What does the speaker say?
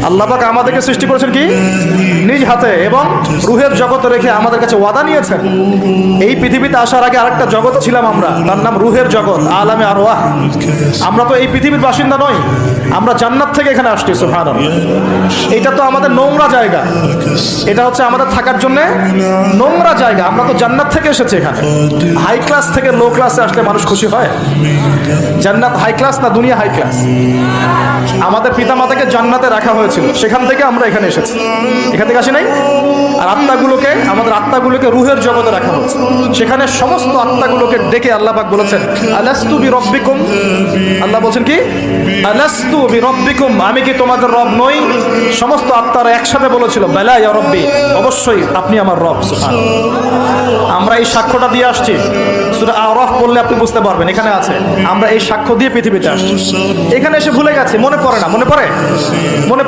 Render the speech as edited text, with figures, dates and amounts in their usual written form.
আল্লাহ পাক আমাদেরকে সৃষ্টি করেছেন কি নিজ হাতে, এবং রুহের জগতে রেখে আমাদের কাছে ওয়াদা নিয়েছেন। এই পৃথিবীতে আসার আগে আরেকটা জগতে ছিলাম আমরা, তার নাম রুহের জগৎ, আলামে আরওয়াহ। আমরা তো এই পৃথিবীর বাসিন্দা নই, আমরা জান্নাত থেকে এখানে আসছি। সুবহানাল্লাহ। এটা তো আমাদের নোংরা জায়গা, এটা হচ্ছে আমাদের থাকার জন্য নোংরা জায়গা। আমরা তো জান্নাত থেকে এসেছি এখানে। হাই ক্লাস থেকে লো ক্লাসে আসলে মানুষ খুশি হয়? জান্নাত হাই ক্লাস না দুনিয়া হাই ক্লাস? আমাদের পিতামাতাকে জান্নাতে রাখা হয়েছিল, সেখান থেকে আমরা এখানে এসেছি। এখান থেকে আসি নাই? আর আত্মাগুলোকে, আমাদের আত্মাগুলোকে রুহের জগতে রাখা হয়েছে। সেখানে সমস্ত আত্মাগুলোকে ডেকে আল্লাহ পাক বলেছেন, আলাস্তু বিরব্বিকুম। আল্লাহ বলছেন কি? আলাস্তু বিরব্বিকুম, আমি কি তোমাদের রব নই? সমস্ত আত্মারা একসাথে বলেছিল, বেলা ইয়া রব্বি, অবশ্যই আপনি আমার রব। সুবহানাল্লাহ। আমরা এই সাক্ষ্যটা দিয়ে আসছি। সূরা আরাফ পড়লে আপনি বুঝতে পারবেন, এখানে আছে আমরা এই সাক্ষ্য দিয়ে পৃথিবীতে আসছি। এখানে এসে ভুলে গেছি, মনে পড়ে না? মনে পড়ে? মনে